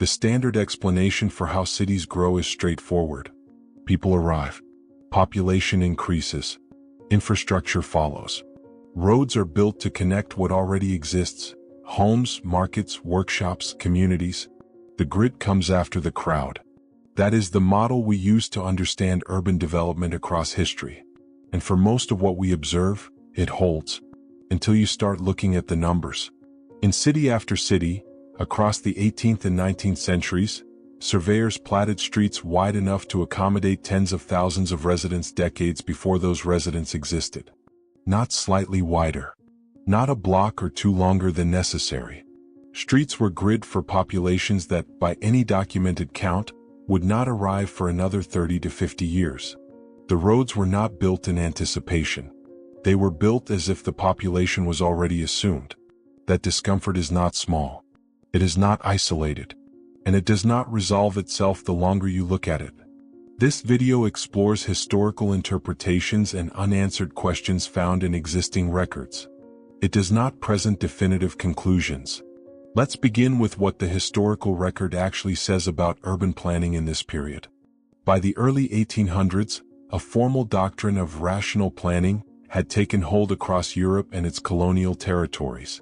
The standard explanation for how cities grow is straightforward. People arrive. Population increases. Infrastructure follows. Roads are built to connect what already exists: homes, markets, workshops, communities. The grid comes after the crowd. That is the model we use to understand urban development across history. And for most of what we observe, it holds. Until you start looking at the numbers. In city after city, across the 18th and 19th centuries, surveyors platted streets wide enough to accommodate tens of thousands of residents decades before those residents existed. Not slightly wider. Not a block or two longer than necessary. Streets were grid for populations that, by any documented count, would not arrive for another 30 to 50 years. The roads were not built in anticipation. They were built as if the population was already assumed. That discomfort is not small. It is not isolated. And it does not resolve itself the longer you look at it. This video explores historical interpretations and unanswered questions found in existing records. It does not present definitive conclusions. Let's begin with what the historical record actually says about urban planning in this period. By the early 1800s, a formal doctrine of rational planning had taken hold across Europe and its colonial territories.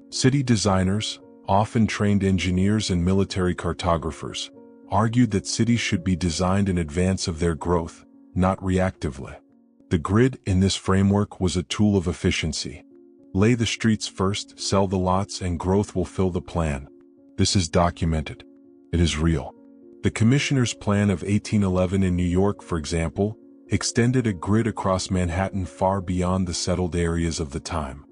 City designers, often trained engineers and military cartographers, argued that cities should be designed in advance of their growth, not reactively. The grid in this framework was a tool of efficiency. Lay the streets first, sell the lots, and growth will fill the plan. This is documented. It is real. The Commissioner's Plan of 1811 in New York, for example, extended a grid across Manhattan far beyond the settled areas of the time.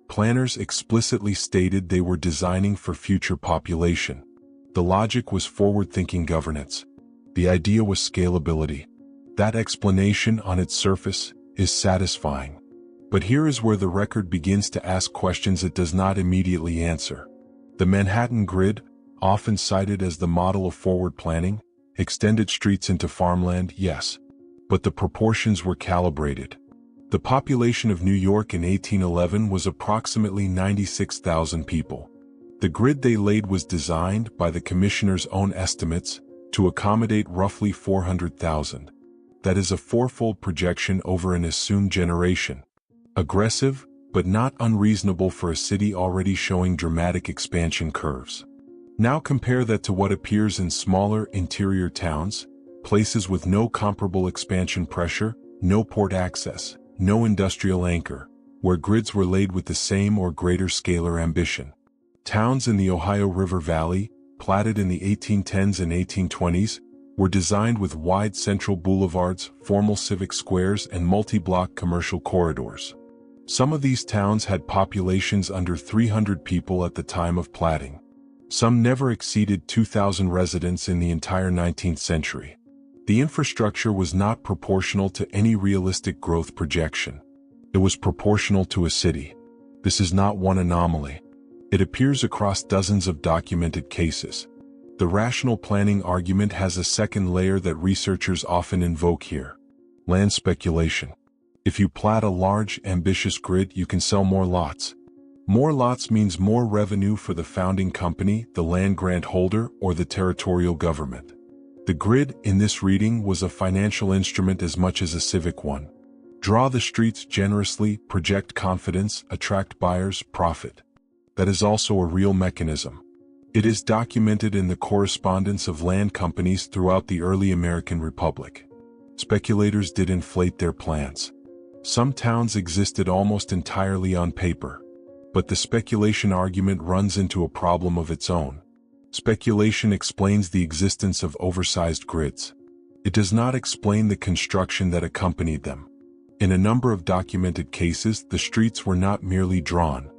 Planners explicitly stated they were designing for future population. The logic was forward-thinking governance. The idea was scalability. That explanation on its surface is satisfying. But here is where the record begins to ask questions it does not immediately answer. The Manhattan grid, often cited as the model of forward planning, extended streets into farmland, yes. But the proportions were calibrated. The population of New York in 1811 was approximately 96,000 people. The grid they laid was designed, by the Commissioner's own estimates, to accommodate roughly 400,000. That is a fourfold projection over an assumed generation. Aggressive, but not unreasonable for a city already showing dramatic expansion curves. Now compare that to what appears in smaller interior towns, places with no comparable expansion pressure, no port access, no industrial anchor, where grids were laid with the same or greater scalar ambition. Towns in the Ohio River Valley, platted in the 1810s and 1820s, were designed with wide central boulevards, formal civic squares, and multi-block commercial corridors. Some of these towns had populations under 300 people at the time of platting. Some never exceeded 2,000 residents in the entire 19th century. The infrastructure was not proportional to any realistic growth projection. It was proportional to a city. This is not one anomaly. It appears across dozens of documented cases. The rational planning argument has a second layer that researchers often invoke here: land speculation. If you plat a large, ambitious grid, you can sell more lots. More lots means more revenue for the founding company, the land grant holder, or the territorial government. The grid, in this reading, was a financial instrument as much as a civic one. Draw the streets generously, project confidence, attract buyers, profit. That is also a real mechanism. It is documented in the correspondence of land companies throughout the early American Republic. Speculators did inflate their plans. Some towns existed almost entirely on paper. But the speculation argument runs into a problem of its own. Speculation explains the existence of oversized grids. It does not explain the construction that accompanied them. In a number of documented cases, the streets were not merely drawn.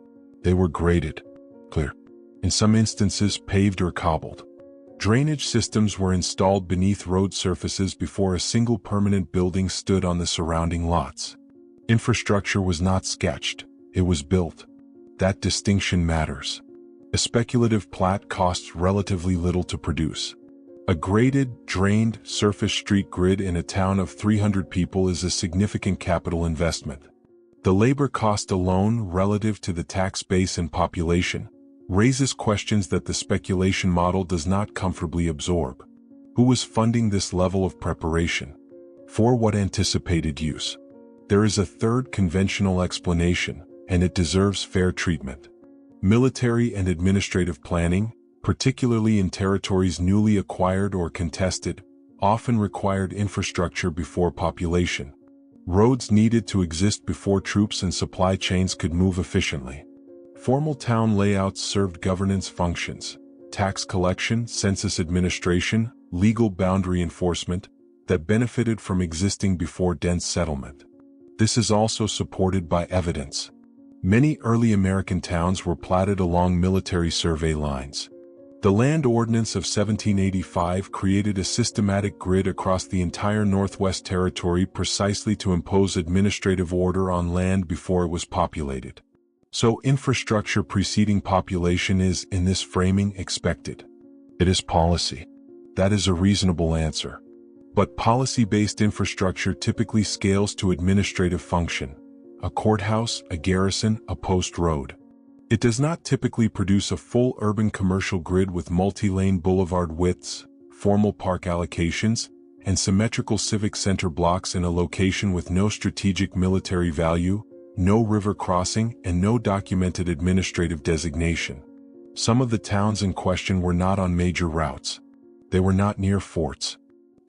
They were graded, clear. In some instances, paved or cobbled. Drainage systems were installed beneath road surfaces before a single permanent building stood on the surrounding lots. Infrastructure was not sketched, it was built. That distinction matters. A speculative plat costs relatively little to produce. A graded, drained, surface street grid in a town of 300 people is a significant capital investment. The labor cost alone, relative to the tax base and population, raises questions that the speculation model does not comfortably absorb. Who was funding this level of preparation? For what anticipated use? There is a third conventional explanation, and it deserves fair treatment. Military and administrative planning, particularly in territories newly acquired or contested, often required infrastructure before population. Roads needed to exist before troops and supply chains could move efficiently. Formal town layouts served governance functions, tax collection, census administration, legal boundary enforcement, that benefited from existing before dense settlement. This is also supported by evidence. Many early American towns were platted along military survey lines. The Land Ordinance of 1785 created a systematic grid across the entire Northwest Territory precisely to impose administrative order on land before it was populated. So infrastructure preceding population is, in this framing, expected. It is policy. That is a reasonable answer. But policy-based infrastructure typically scales to administrative function: a courthouse, a garrison, a post road. It does not typically produce a full urban commercial grid with multi-lane boulevard widths, formal park allocations, and symmetrical civic center blocks in a location with no strategic military value, no river crossing, and no documented administrative designation. Some of the towns in question were not on major routes. They were not near forts.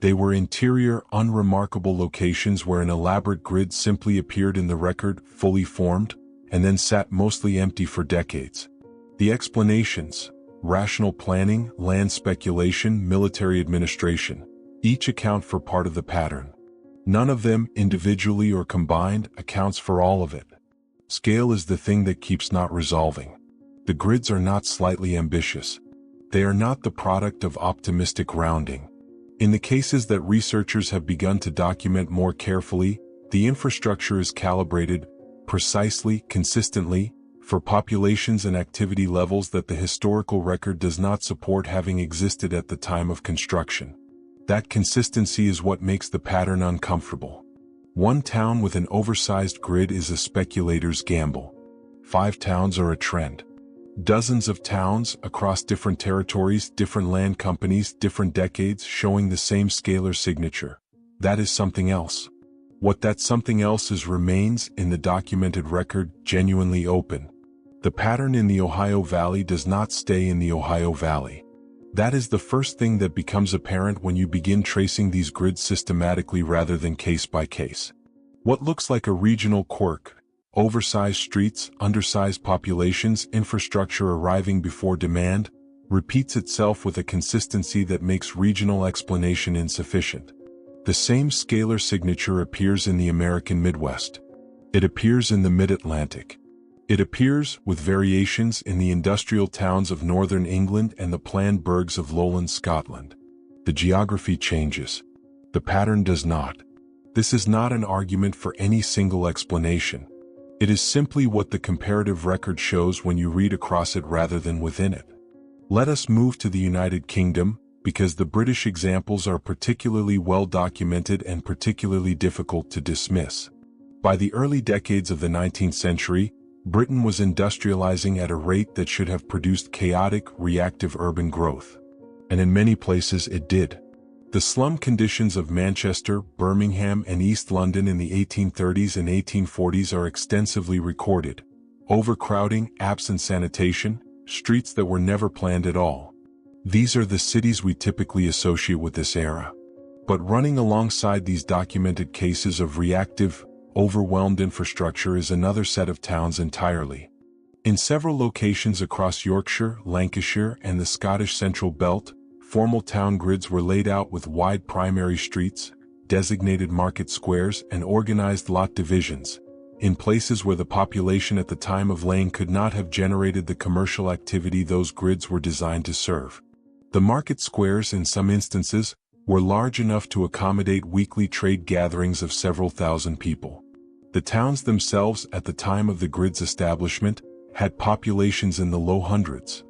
They were interior, unremarkable locations where an elaborate grid simply appeared in the record, fully formed, and then sat mostly empty for decades. The explanations: rational planning, land speculation, military administration, each account for part of the pattern. None of them, individually or combined, accounts for all of it. Scale is the thing that keeps not resolving. The grids are not slightly ambitious. They are not the product of optimistic rounding. In the cases that researchers have begun to document more carefully, the infrastructure is calibrated, precisely, consistently, for populations and activity levels that the historical record does not support having existed at the time of construction. That consistency is what makes the pattern uncomfortable. One town with an oversized grid is a speculator's gamble. 5 towns are a trend. Dozens of towns across different territories, different land companies, different decades, showing the same scalar signature. That is something else. What that something else is remains, in the documented record, genuinely open. The pattern in the Ohio Valley does not stay in the Ohio Valley. That is the first thing that becomes apparent when you begin tracing these grids systematically rather than case by case. What looks like a regional quirk, oversized streets, undersized populations, infrastructure arriving before demand, repeats itself with a consistency that makes regional explanation insufficient. The same scalar signature appears in the American Midwest. It appears in the Mid-Atlantic. It appears, with variations, in the industrial towns of northern England and the planned burghs of lowland Scotland. The geography changes. The pattern does not. This is not an argument for any single explanation. It is simply what the comparative record shows when you read across it rather than within it. Let us move to the United Kingdom, because the British examples are particularly well documented and particularly difficult to dismiss. By the early decades of the 19th century, Britain was industrializing at a rate that should have produced chaotic, reactive urban growth. And in many places it did. The slum conditions of Manchester, Birmingham, and East London in the 1830s and 1840s are extensively recorded. Overcrowding, absent sanitation, streets that were never planned at all. These are the cities we typically associate with this era. But running alongside these documented cases of reactive, overwhelmed infrastructure is another set of towns entirely. In several locations across Yorkshire, Lancashire, and the Scottish Central Belt, formal town grids were laid out with wide primary streets, designated market squares, and organized lot divisions, in places where the population at the time of laying could not have generated the commercial activity those grids were designed to serve. The market squares, in some instances, were large enough to accommodate weekly trade gatherings of several thousand people. The towns themselves, at the time of the grid's establishment, had populations in the low hundreds.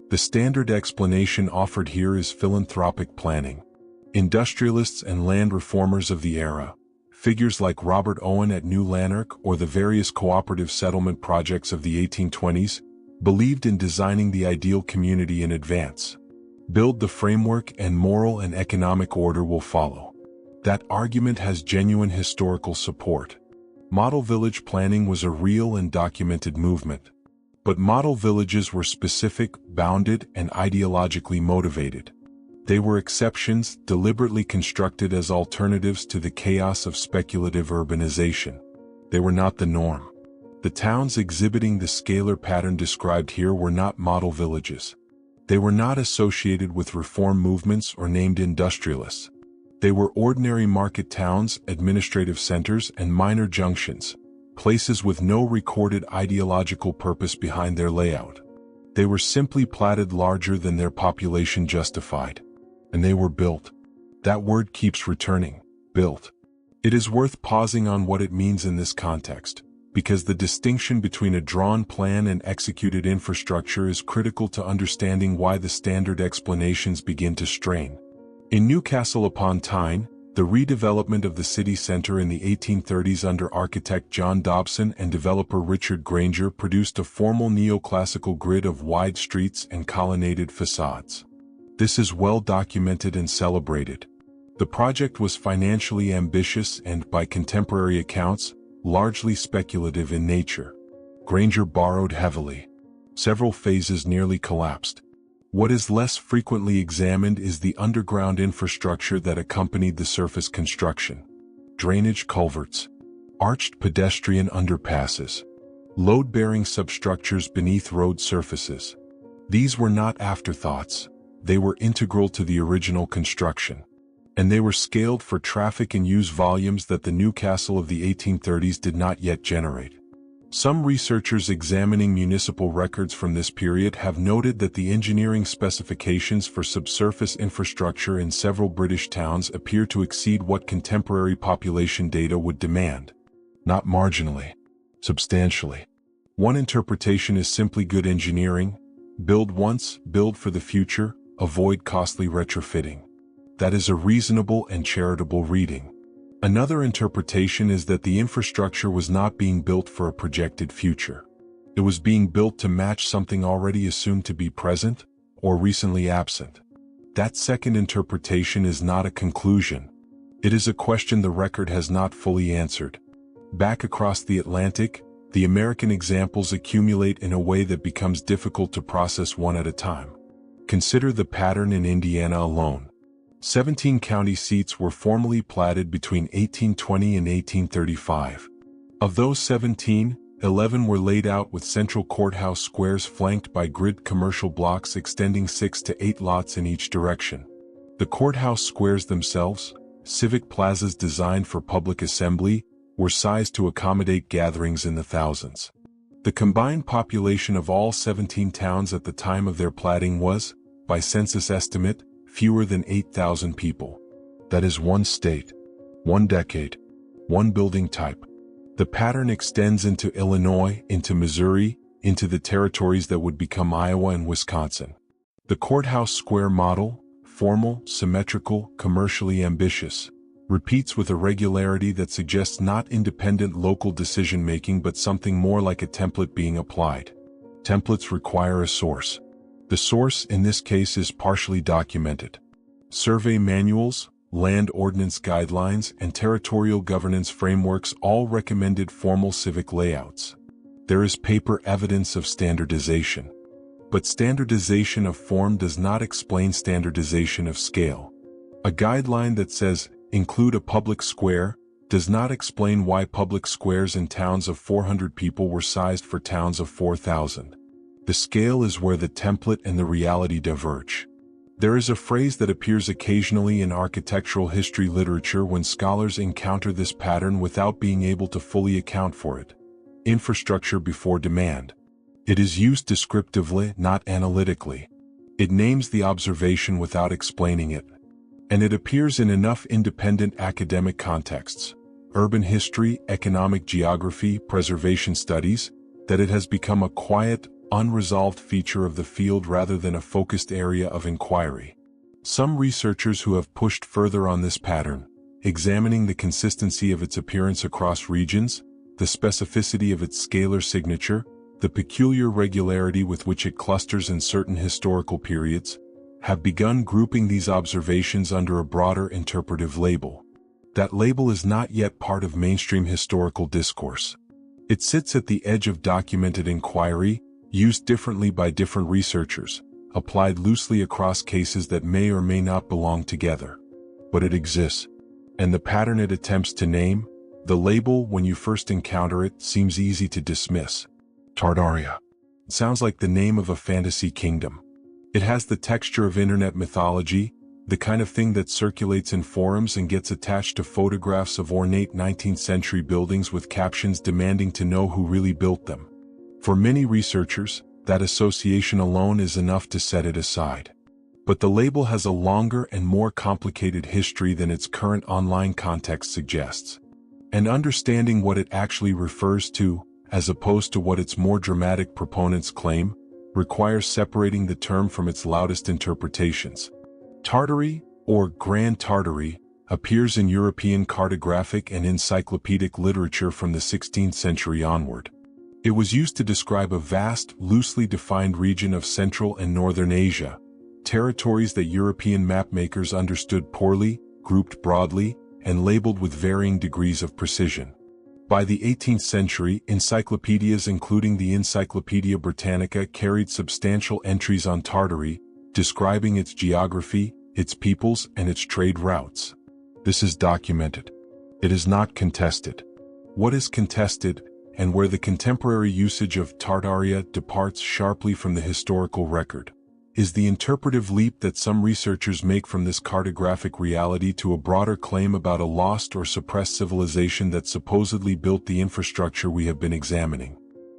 The standard explanation offered here is philanthropic planning. Industrialists and land reformers of the era, figures like Robert Owen at New Lanark or the various cooperative settlement projects of the 1820s, believed in designing the ideal community in advance. Build the framework and moral and economic order will follow. That argument has genuine historical support. Model village planning was a real and documented movement. But model villages were specific, bounded, and ideologically motivated. They were exceptions, deliberately constructed as alternatives to the chaos of speculative urbanization. They were not the norm. The towns exhibiting the scalar pattern described here were not model villages. They were not associated with reform movements or named industrialists. They were ordinary market towns, administrative centers, and minor junctions, places with no recorded ideological purpose behind their layout. They were simply platted larger than their population justified. And they were built. That word keeps returning, built. It is worth pausing on what it means in this context, because the distinction between a drawn plan and executed infrastructure is critical to understanding why the standard explanations begin to strain. In Newcastle upon Tyne, the redevelopment of the city center in the 1830s under architect John Dobson and developer Richard Granger produced a formal neoclassical grid of wide streets and colonnaded facades. This is well documented and celebrated. The project was financially ambitious and, by contemporary accounts, largely speculative in nature. Granger borrowed heavily. Several phases nearly collapsed. What is less frequently examined is the underground infrastructure that accompanied the surface construction. Drainage culverts, arched pedestrian underpasses, load-bearing substructures beneath road surfaces. These were not afterthoughts. They were integral to the original construction. And they were scaled for traffic and use volumes that the Newcastle of the 1830s did not yet generate. Some researchers examining municipal records from this period have noted that the engineering specifications for subsurface infrastructure in several British towns appear to exceed what contemporary population data would demand. Not marginally, substantially. One interpretation is simply good engineering: build once, build for the future, avoid costly retrofitting. That is a reasonable and charitable reading. Another interpretation is that the infrastructure was not being built for a projected future. It was being built to match something already assumed to be present or recently absent. That second interpretation is not a conclusion. It is a question the record has not fully answered. Back across the Atlantic, the American examples accumulate in a way that becomes difficult to process one at a time. Consider the pattern in Indiana alone. 17 county seats were formally platted between 1820 and 1835. Of those 17, 11 were laid out with central courthouse squares flanked by grid commercial blocks extending 6 to 8 lots in each direction. The courthouse squares themselves, civic plazas designed for public assembly, were sized to accommodate gatherings in the thousands. The combined population of all 17 towns at the time of their platting was, by census estimate, fewer than 8,000 people. That is one state, one decade, one building type. The pattern extends into Illinois, into Missouri, into the territories that would become Iowa and Wisconsin. The courthouse square model, formal, symmetrical, commercially ambitious, repeats with a regularity that suggests not independent local decision-making but something more like a template being applied. Templates require a source. The source in this case is partially documented. Survey manuals, land ordinance guidelines, and territorial governance frameworks all recommended formal civic layouts. There is paper evidence of standardization. But standardization of form does not explain standardization of scale. A guideline that says, include a public square, does not explain why public squares in towns of 400 people were sized for towns of 4,000. The scale is where the template and the reality diverge. There is a phrase that appears occasionally in architectural history literature when scholars encounter this pattern without being able to fully account for it: infrastructure before demand. It is used descriptively, not analytically. It names the observation without explaining it. And it appears in enough independent academic contexts, urban history, economic geography, preservation studies, that it has become a quiet, unresolved feature of the field rather than a focused area of inquiry. Some researchers who have pushed further on this pattern, examining the consistency of its appearance across regions, the specificity of its scalar signature, the peculiar regularity with which it clusters in certain historical periods, have begun grouping these observations under a broader interpretive label. That label is not yet part of mainstream historical discourse. It sits at the edge of documented inquiry, used differently by different researchers, applied loosely across cases that may or may not belong together. But it exists, and the pattern it attempts to name, the label when you first encounter it, seems easy to dismiss. Tartaria. It sounds like the name of a fantasy kingdom. It has the texture of internet mythology, the kind of thing that circulates in forums and gets attached to photographs of ornate 19th century buildings with captions demanding to know who really built them. For many researchers, that association alone is enough to set it aside. But the label has a longer and more complicated history than its current online context suggests. And understanding what it actually refers to, as opposed to what its more dramatic proponents claim, requires separating the term from its loudest interpretations. Tartary, or Grand Tartary, appears in European cartographic and encyclopedic literature from the 16th century onward. It was used to describe a vast, loosely defined region of Central and Northern Asia, territories that European mapmakers understood poorly, grouped broadly, and labeled with varying degrees of precision. By the 18th century, encyclopedias including the Encyclopaedia Britannica carried substantial entries on Tartary, describing its geography, its peoples, and its trade routes. This is documented. It is not contested. What is contested, and where the contemporary usage of Tartaria departs sharply from the historical record, is the interpretive leap that some researchers make from this cartographic reality to a broader claim about a lost or suppressed civilization that supposedly built the infrastructure we have been examining.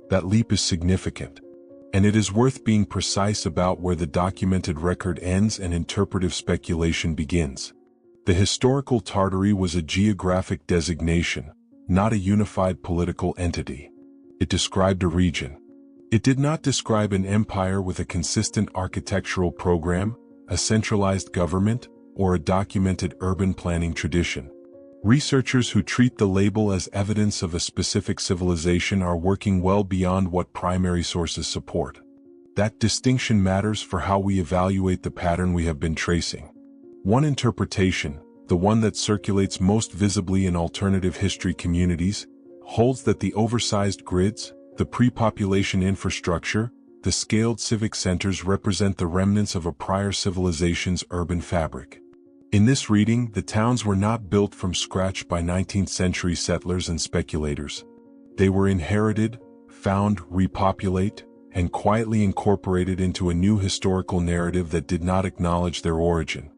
That leap is significant, and it is worth being precise about where the documented record ends and interpretive speculation begins. The historical Tartary was a geographic designation, not a unified political entity. It described a region. It did not describe an empire with a consistent architectural program, a centralized government, or a documented urban planning tradition. Researchers who treat the label as evidence of a specific civilization are working well beyond what primary sources support. That distinction matters for how we evaluate the pattern we have been tracing. One interpretation, the one that circulates most visibly in alternative history communities, holds that the oversized grids, the pre-population infrastructure, the scaled civic centers represent the remnants of a prior civilization's urban fabric. In this reading, the towns were not built from scratch by 19th century settlers and speculators. They were inherited, found, repopulate, and quietly incorporated into a new historical narrative that did not acknowledge their origin.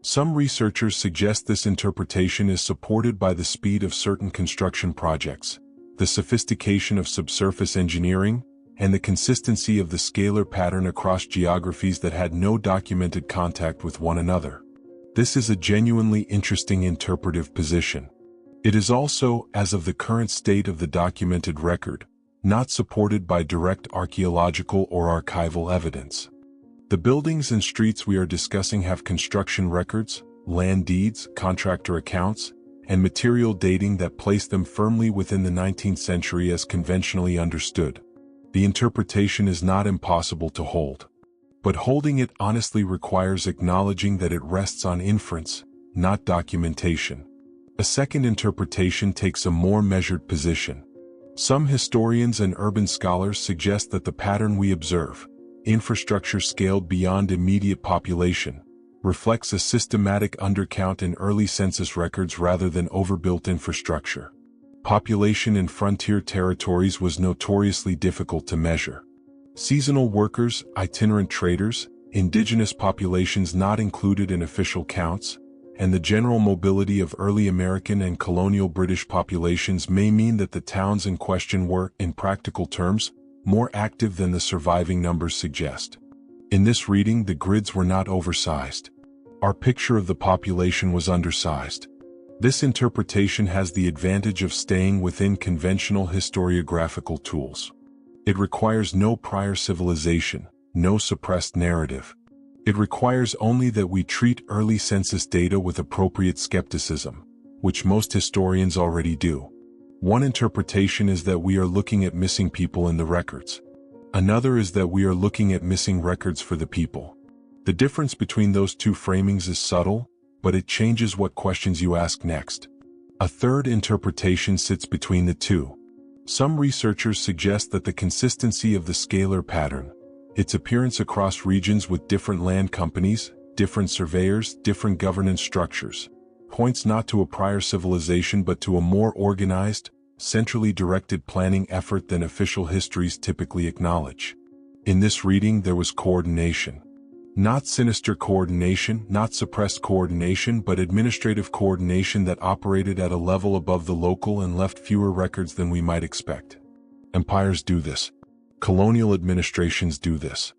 Some researchers suggest this interpretation is supported by the speed of certain construction projects, the sophistication of subsurface engineering, and the consistency of the scalar pattern across geographies that had no documented contact with one another. This is a genuinely interesting interpretive position. It is also, as of the current state of the documented record, not supported by direct archaeological or archival evidence. The buildings and streets we are discussing have construction records, land deeds, contractor accounts, and material dating that place them firmly within the 19th century as conventionally understood. The interpretation is not impossible to hold. But holding it honestly requires acknowledging that it rests on inference, not documentation. A second interpretation takes a more measured position. Some historians and urban scholars suggest that the pattern we observe, infrastructure scaled beyond immediate population, reflects a systematic undercount in early census records rather than overbuilt infrastructure. Population in frontier territories was notoriously difficult to measure. Seasonal workers, itinerant traders, indigenous populations not included in official counts, and the general mobility of early American and colonial British populations may mean that the towns in question were, in practical terms, more active than the surviving numbers suggest. In this reading, the grids were not oversized. Our picture of the population was undersized. This interpretation has the advantage of staying within conventional historiographical tools. It requires no prior civilization, no suppressed narrative. It requires only that we treat early census data with appropriate skepticism, which most historians already do. One interpretation is that we are looking at missing people in the records. Another is that we are looking at missing records for the people. The difference between those two framings is subtle, but it changes what questions you ask next. A third interpretation sits between the two. Some researchers suggest that the consistency of the scalar pattern, its appearance across regions with different land companies, different surveyors, different governance structures, points not to a prior civilization but to a more organized, centrally directed planning effort than official histories typically acknowledge. In this reading there was coordination. Not sinister coordination, not suppressed coordination, but administrative coordination that operated at a level above the local and left fewer records than we might expect. Empires do this. Colonial administrations do this.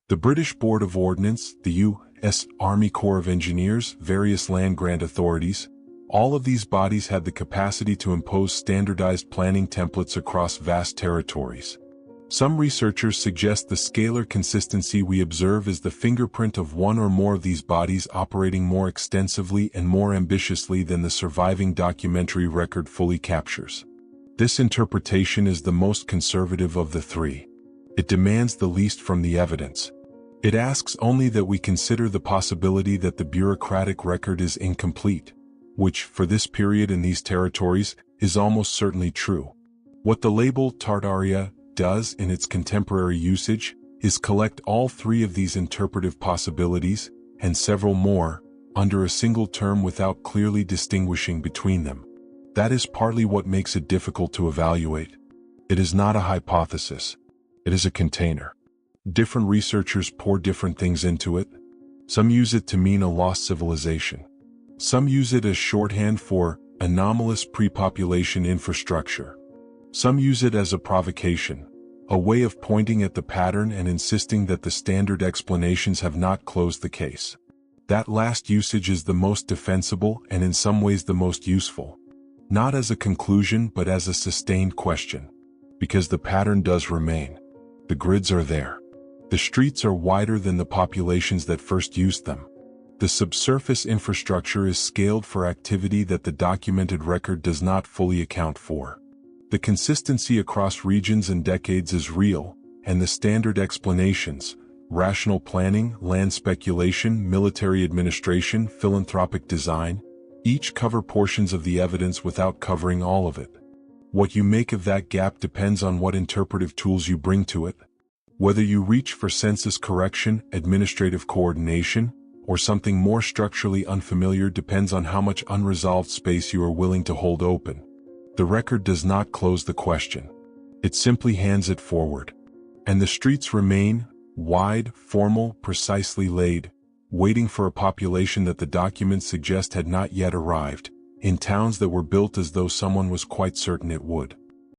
The British Board of Ordnance, the U.S. Army Corps of Engineers, various land grant authorities, all of these bodies had the capacity to impose standardized planning templates across vast territories. Some researchers suggest the scalar consistency we observe is the fingerprint of one or more of these bodies operating more extensively and more ambitiously than the surviving documentary record fully captures. This interpretation is the most conservative of the three. It demands the least from the evidence. It asks only that we consider the possibility that the bureaucratic record is incomplete, which, for this period in these territories, is almost certainly true. What the label Tartaria does in its contemporary usage is collect all three of these interpretive possibilities, and several more, under a single term without clearly distinguishing between them. That is partly what makes it difficult to evaluate. It is not a hypothesis. It is a container. Different researchers pour different things into it. Some use it to mean a lost civilization. Some use it as shorthand for anomalous pre-population infrastructure. Some use it as a provocation, a way of pointing at the pattern and insisting that the standard explanations have not closed the case. That last usage is the most defensible and in some ways the most useful. Not as a conclusion but as a sustained question. Because the pattern does remain. The grids are there. The streets are wider than the populations that first used them. The subsurface infrastructure is scaled for activity that the documented record does not fully account for. The consistency across regions and decades is real, and the standard explanations, rational planning, land speculation, military administration, philanthropic design, each cover portions of the evidence without covering all of it. What you make of that gap depends on what interpretive tools you bring to it. Whether you reach for census correction, administrative coordination, or something more structurally unfamiliar depends on how much unresolved space you are willing to hold open. The record does not close the question. It simply hands it forward. And the streets remain, wide, formal, precisely laid, waiting for a population that the documents suggest had not yet arrived, in towns that were built as though someone was quite certain it would.